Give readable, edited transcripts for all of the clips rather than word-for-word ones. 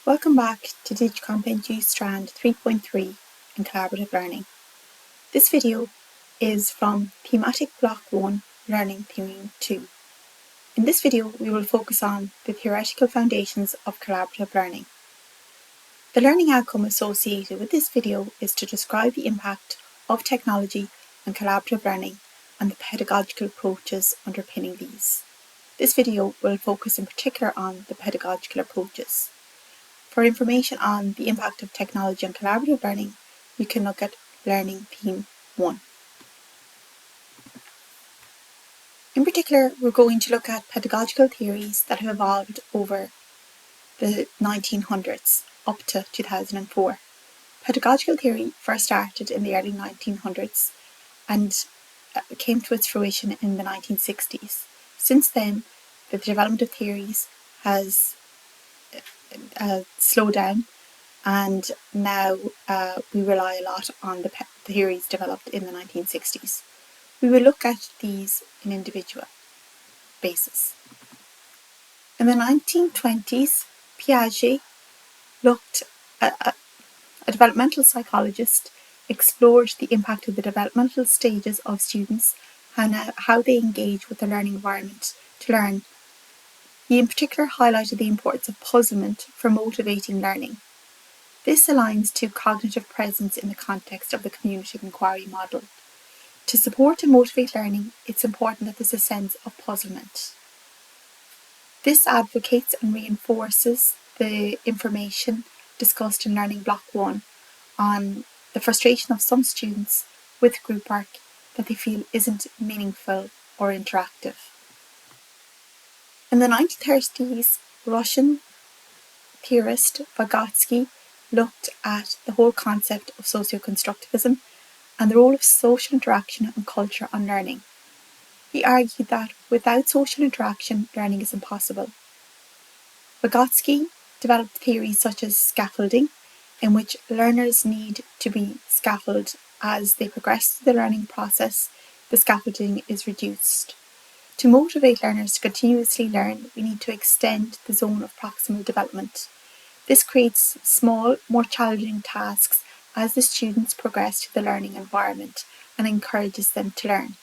Welcome back to DigComp Strand 3.3 and Collaborative Learning. This video is from Thematic Block 1, Learning Theme 2. In this video, we will focus on the theoretical foundations of collaborative learning. The learning outcome associated with this video is to describe the impact of technology on collaborative learning and the pedagogical approaches underpinning these. This video will focus in particular on the pedagogical approaches. For information on the impact of technology on collaborative learning, you can look at Learning Theme 1. In particular, we're going to look at pedagogical theories that have evolved over the 1900s up to 2004. Pedagogical theory first started in the early 1900s and came to its fruition in the 1960s. Since then, the development of theories has slowed down, and now we rely a lot on the theories developed in the 1960s. We will look at these in individual basis. In the 1920s, Piaget a developmental psychologist, explored the impact of the developmental stages of students and how they engage with the learning environment to learn. He in particular highlighted the importance of puzzlement for motivating learning. This aligns to cognitive presence in the context of the community inquiry model. To support and motivate learning, it's important that there's a sense of puzzlement. This advocates and reinforces the information discussed in Learning Block 1 on the frustration of some students with group work that they feel isn't meaningful or interactive. In the 1930s, Russian theorist Vygotsky looked at the whole concept of socio-constructivism and the role of social interaction and culture on learning. He argued that without social interaction, learning is impossible. Vygotsky developed theories such as scaffolding, in which learners need to be scaffolded as they progress through the learning process. The scaffolding is reduced. To motivate learners to continuously learn, we need to extend the zone of proximal development. This creates small, more challenging tasks as the students progress to the learning environment and encourages them to learn.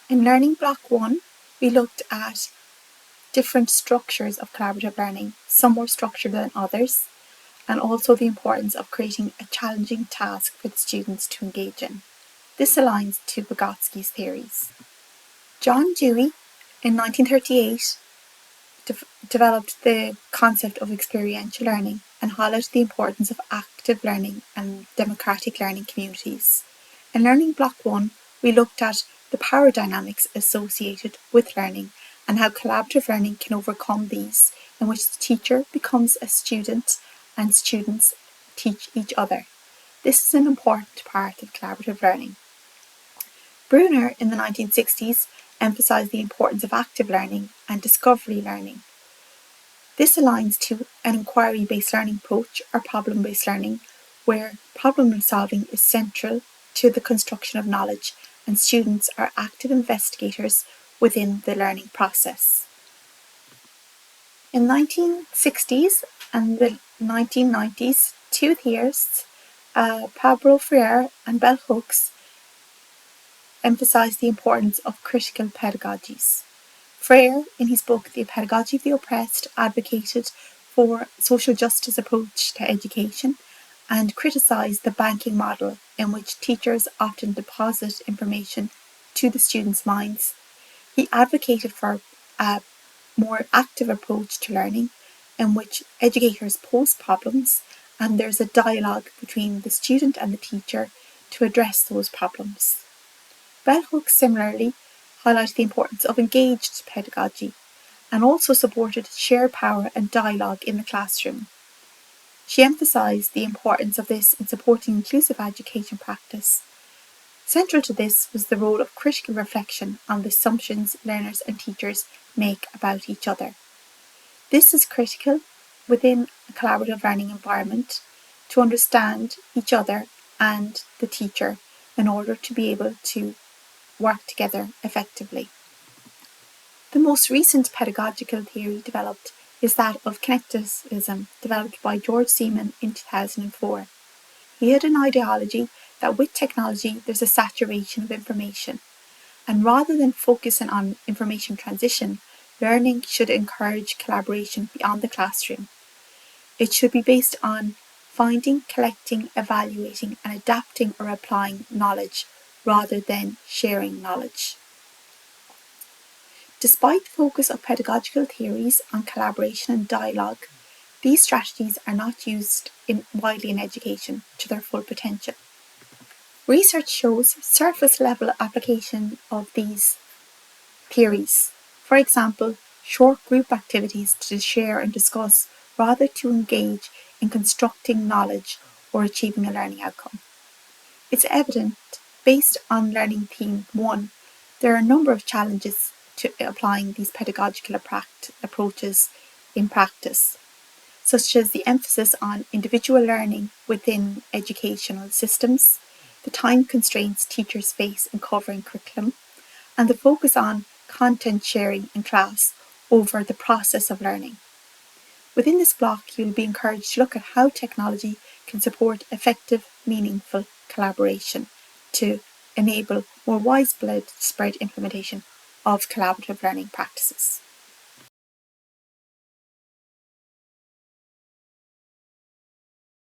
In Learning Block 1, we looked at different structures of collaborative learning, some more structured than others, and also the importance of creating a challenging task for the students to engage in. This aligns to Vygotsky's theories. John Dewey, in 1938, developed the concept of experiential learning and highlighted the importance of active learning and democratic learning communities. In Learning Block 1, we looked at the power dynamics associated with learning and how collaborative learning can overcome these, in which the teacher becomes a student and students teach each other. This is an important part of collaborative learning. Bruner, in the 1960s, emphasised the importance of active learning and discovery learning. This aligns to an inquiry-based learning approach or problem-based learning, where problem solving is central to the construction of knowledge and students are active investigators within the learning process. In the 1960s and the 1990s, two theorists, Pablo Freire and Bell Hooks, emphasised the importance of critical pedagogies. Freire, in his book The Pedagogy of the Oppressed, advocated for social justice approach to education and criticised the banking model in which teachers often deposit information to the students' minds. He advocated for a more active approach to learning in which educators pose problems and there's a dialogue between the student and the teacher to address those problems. Bell Hooks similarly highlighted the importance of engaged pedagogy and also supported shared power and dialogue in the classroom. She emphasised the importance of this in supporting inclusive education practice. Central to this was the role of critical reflection on the assumptions learners and teachers make about each other. This is critical within a collaborative learning environment to understand each other and the teacher in order to be able to work together effectively. The most recent pedagogical theory developed is that of Connectivism, developed by George Siemens in 2004. He had an ideology that with technology there's a saturation of information, and rather than focusing on information transition, learning should encourage collaboration beyond the classroom. It should be based on finding, collecting, evaluating, and adapting or applying knowledge rather than sharing knowledge. Despite the focus of pedagogical theories on collaboration and dialogue, these strategies are not used widely in education to their full potential. Research shows surface-level application of these theories. For example, short group activities to share and discuss rather to engage in constructing knowledge or achieving a learning outcome. It's evident, based on learning theme 1, there are a number of challenges to applying these pedagogical approaches in practice, such as the emphasis on individual learning within educational systems, the time constraints teachers face in covering curriculum, and the focus on content sharing in class over the process of learning. Within this block, you'll be encouraged to look at how technology can support effective, meaningful collaboration to enable more widespread implementation of collaborative learning practices.